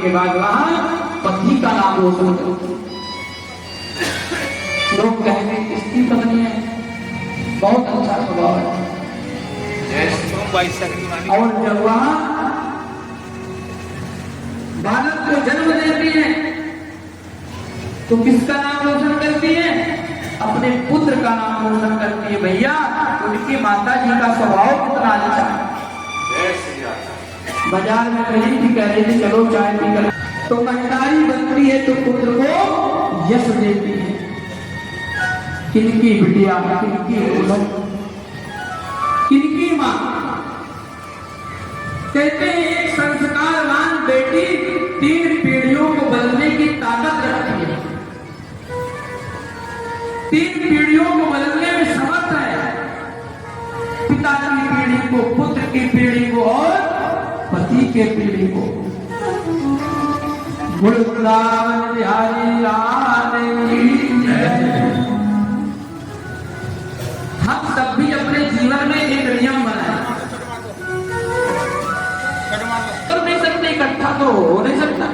के बाद वहां पति का नाम रोशन करती। लोग कहेंगे किसकी पत्नी है, बहुत अच्छा स्वभाव है। और जब वहां बालक को जन्म देती है तो किसका नाम रोशन करती है? अपने पुत्र का नाम रोशन करती है। भैया उनकी माता जी का स्वभाव कितना अच्छा है। बाजार में कहीं भी कह रही थी चलो चाय पी कर, तो महतारी बनती है तो पुत्र को यश देती है। किनकी बिटिया, किनकी उलट, किनकी मां। कहते हैं एक संस्कारवान बेटी 3 पीढ़ियों को बदलने की ताकत रखती है, 3 पीढ़ियों को बदलने में समर्थ है। पिता की पीढ़ी को, पुत्र की पीढ़ी को और पति के पीढ़ी को। वृंदावन बिहारी लाल की जय। हम सब भी अपने जीवन में एक नियम बनाए, कर नहीं सकते, इकट्ठा तो हो नहीं सकता,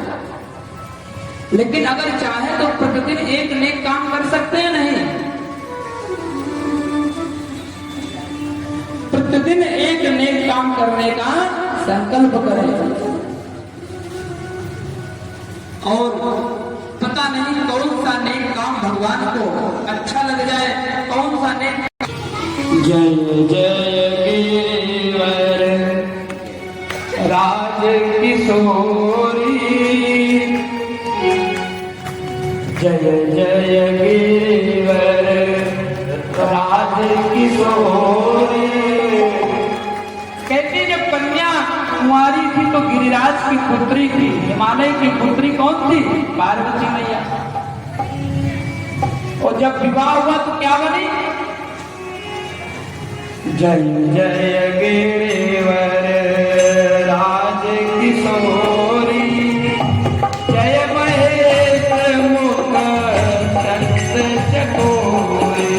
लेकिन अगर चाहे तो प्रतिदिन एक नेक काम कर सकते हैं। नहीं, प्रतिदिन एक नेक काम करने का संकल्प करें। और पता नहीं कौन सा नेक काम भगवान को अच्छा लग जाए, कौन सा नेक। जय जय गिरिवर राज किशोरी, जय जय गिरिवर राज किशोरी। कहती जब कन्या कुंवारी थी तो गिरिराज की पुत्री थी। हिमालय की पुत्री कौन थी? पार्वती मैया। और जब विवाह हुआ तो क्या बनी? जय जय गिरिवर राज किशोरी, जय महेश मुख चंद्र चकोरी,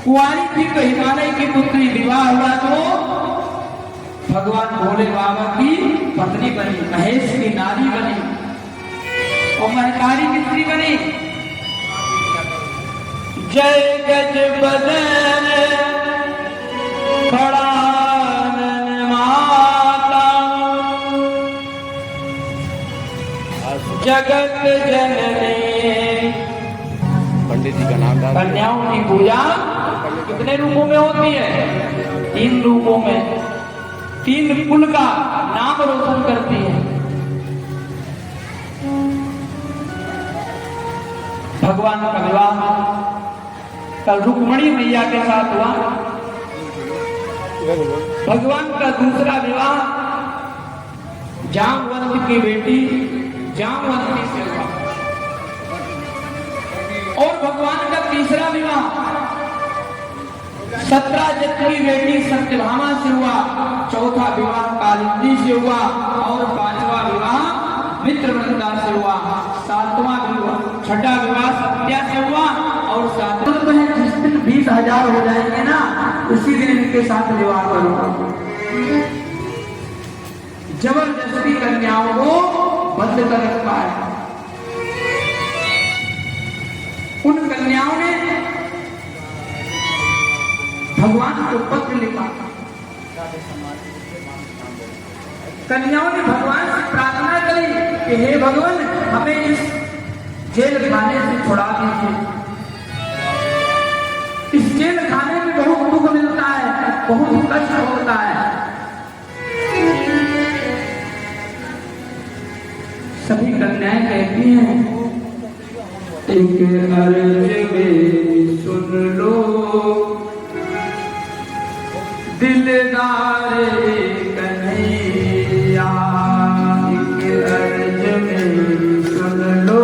कुंवारी थी तो हिमालय की पुत्री। विवाह हुआ तो भगवान भोले बाबा की पत्नी बनी, महेश की नारी बनी। और महतारी किसकी बनी? जय गज बदन खड़ानन माता, जगत जननी। पंडित जी का नाम डाल। कन्याओं की पूजा कितने रूपों में होती है? 3 रूपों में। 3 कुल का नाम रोशन करती है। भगवान का विवाह कल रुक्मणी मैया के साथ हुआ। भगवान का दूसरा विवाह जामवंत की बेटी जामवंती से हुआ। और भगवान का तीसरा विवाह सत्राजित की बेटी सत्यभामा से हुआ। चौथा विवाह कालिंदी से हुआ। और 5वां विवाह मित्रवृंदा से हुआ। 7वां विवाह, 6ठा विवाह सत्या से हुआ। और 7वां जिस दिन 20,000 हो जाएंगे ना, उसी दिन इनके साथ विवाह करो। जबरदस्ती कन्याओं को बंद कर रखा है। उन कन्याओं ने भगवान को पत्र लिखा। कन्याओं ने भगवान से प्रार्थना करी कि हे भगवान, हमें इस जेल खाने से छुड़ा दीजिए। इस जेल खाने में बहुत दुख मिलता है, बहुत कष्ट होता है। सभी कन्याएं कहती हैं, एक अर्ज मेरी सुन लो दिलदार कन्हैया, एक अर्ज मेरी सुन लो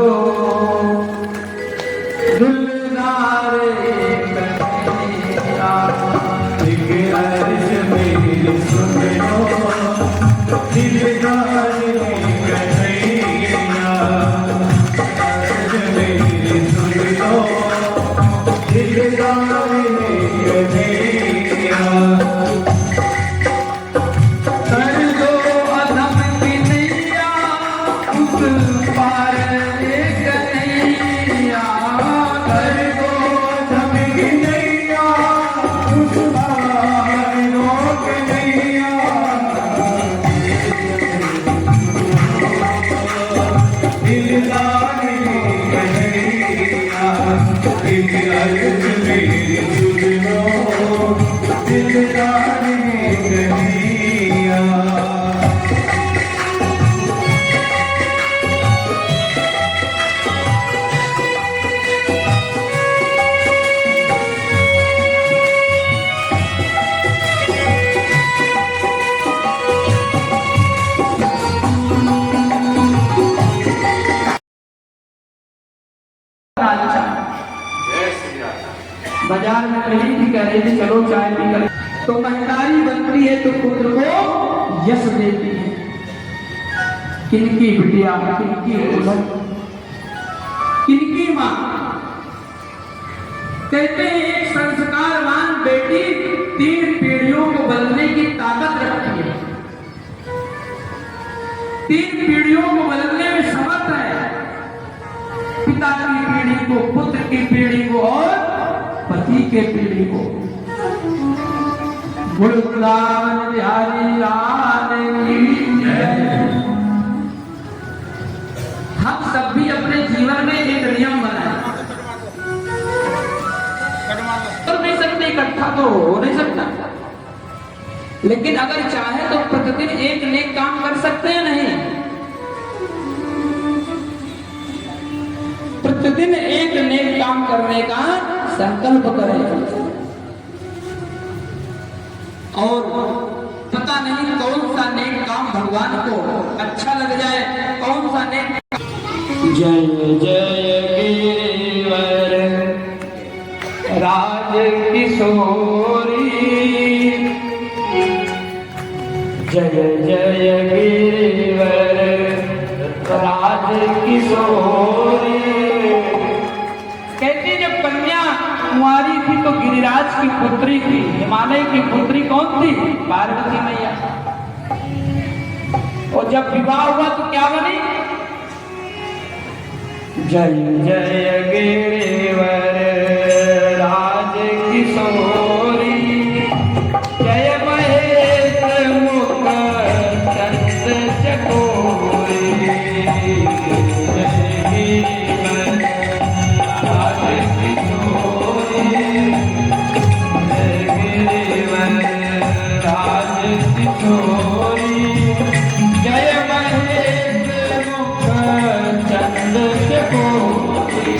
करे कि चलो चाय पी कर, तो महतारी बनती है तो पुत्र को यश देती है। किनकी बिटिया, किनकी दुल्हन, किनकी मां। कहते हैं एक संस्कारवान बेटी 3 पीढ़ियों को बदलने की ताकत रखती है, 3 पीढ़ियों को बदलने में समर्थ है। पिता की पीढ़ी को, पुत्र की पीढ़ी को और पति के पीढ़ी को। वृंदावन बिहारी लाल की जय। हम सब भी अपने जीवन में एक नियम बनाए, कर नहीं सकते, इकट्ठा तो हो नहीं सकता, लेकिन अगर चाहे तो प्रतिदिन एक नेक काम कर सकते हैं। नहीं, प्रतिदिन एक नेक काम करने का संकल्प करें। और पता नहीं कौन सा नेक काम भगवान को अच्छा लग जाए, कौन सा नेक। जय जय गिरिवर राज किशोरी, जय जय गिरिवर राज किशोरी। कहती जब कन्या कुंवारी थी तो गिरिराज की पुत्री थी, हिमालय की पुत्री कौन थी? पार्वती मैया। और जब विवाह हुआ तो क्या बनी? जय जय गिरिवर राज किशोरी, जय महेश मुख चंद्र चकोरी, जय गिरिवर राज किशोरी, जय गिरिवर राज किशोरी, जय महेश मुख चंद्र चकोरी,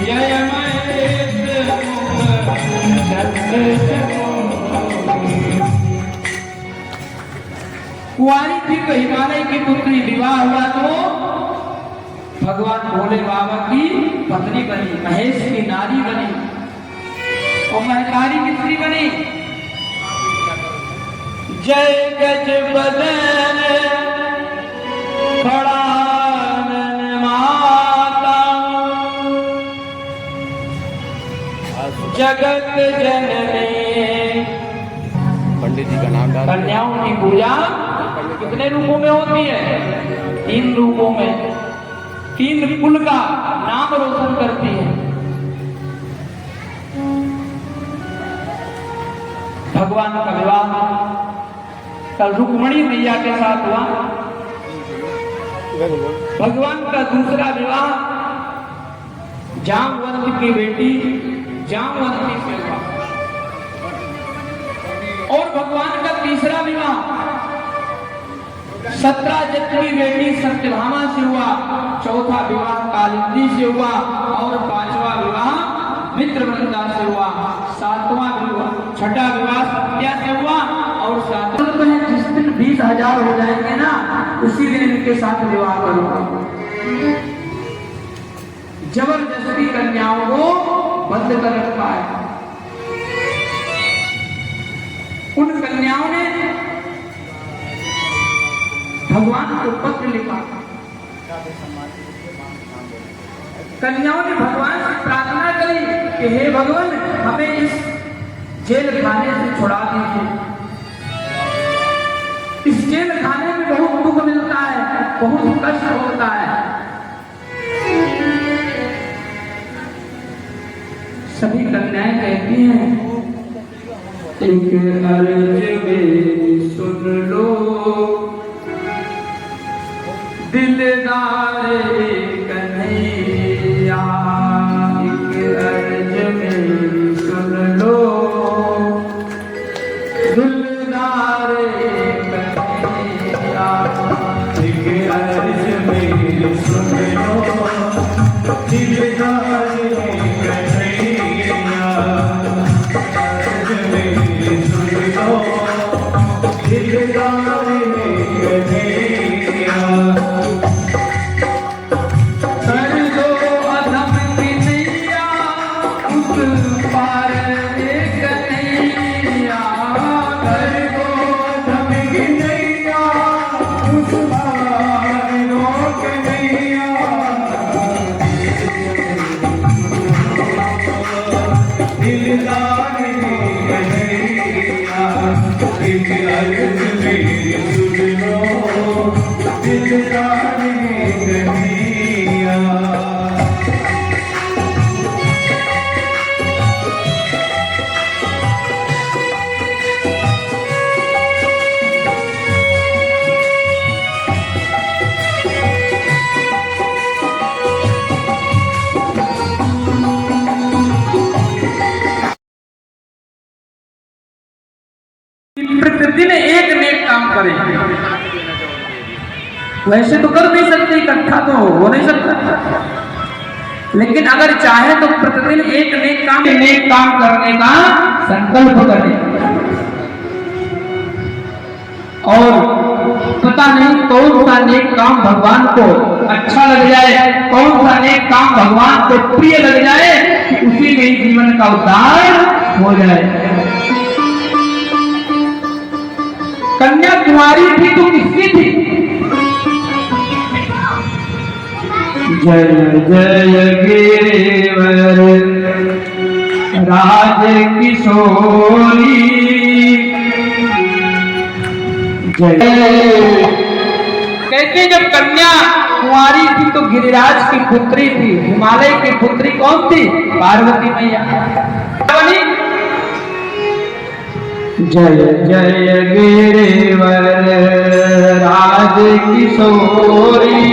जय महेश मुख चंद्र चकोरी। कुंवारी थी तो हिमालय की पुत्री, विवाह हुआ तो भगवान भोले बाबा की पत्नी बनी, महेश की नारी बनी। और महतारी किसकी बनी? जय गज बदन खड़ानन माता, जगत जननी। पंडित जी का नाम डाल। कन्याओं की पूजा कितने रूपों में होती है? 3 रूपों में। 3 कुल का नाम रोशन करती है। भगवान का विवाह कल रुक्मणी मैया के साथ हुआ। भगवान का दूसरा विवाह जामवंत की बेटी जामवंती से हुआ। और भगवान का तीसरा विवाह 17 जट की बेटी सत्यभामा से हुआ। चौथा विवाह कालिंदी से हुआ और 5वां विवाह मित्रवृंदा से हुआ। 7वां विवाह, 6ठा विवाह सत्या से हुआ और 7वां जिस दिन 20,000 हो जाएंगे ना, उसी दिन इनके साथ विवाह करूंगा। जबरदस्ती कन्याओं को बंद कर रखा है। उन कन्याओं ने भगवान को पत्र लिखा। कन्याओं ने भगवान से प्रार्थना करी कि हे भगवान, हमें इस जेल खाने से छुड़ा दीजिए। इस जेल खाने में बहुत दुख मिलता है, बहुत कष्ट होता है। सभी कन्याएं कहती हैं, एक अर्ज मेरी सुन लो दिलदार कन्हैया, एक अर्ज मेरी सुन लो दिलदार कन्हैया, एक अर्ज मेरी सुन लो दिलदार कन्हैया, अर्ज मेरी सुन लो प्रतिदिन एक नेक काम करें। वैसे तो कर नहीं सकते, इकट्ठा तो हो नहीं सकता, लेकिन अगर चाहे तो प्रतिदिन एक नेक काम करने का संकल्प करें। और पता नहीं कौन सा नेक काम भगवान को अच्छा लग जाए, कौन सा नेक काम भगवान को प्रिय लग जाए, उसी में ही जीवन का उद्धार हो जाए। कन्याकुमारी थी तो किसकी थी? जय जय गिरिवर राज किशोरी, जय। कहते जब कन्या कुंवारी थी तो गिरिराज की पुत्री थी। हिमालय की पुत्री कौन थी? पार्वती मैया। जय जय गिरिवर राज किशोरी,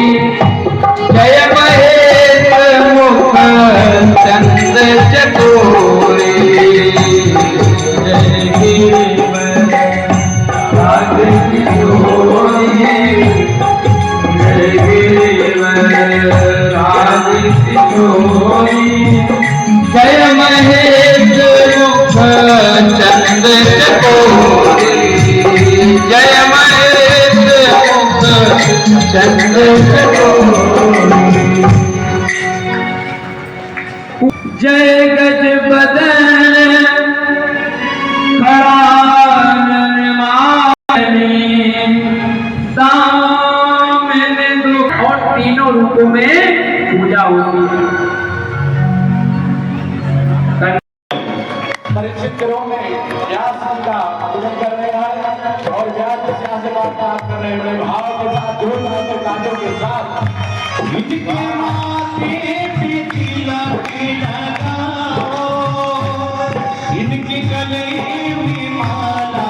जय महेश मुख चंद चकोरी, जय गिरिवर राज किशोरी, जय गिरिवर राज किशोरी, जय महेश मुख चंद चकोरी, जय महेश मुख चंद चकोरी, जय गज बदन खड़ा निर्मानी, दामन दुख। और तीनों रूपों में पूजा होती है। परीक्षित ग्रोह में व्यास जी का पूजन कर रहे हैं और व्यास जी से आशीर्वाद प्राप्त कर रहे हैं। बड़े भाव के साथ जोरदार से तालियों के साथ इनके माथे पे तिलक लगाओ, इनके गले में माला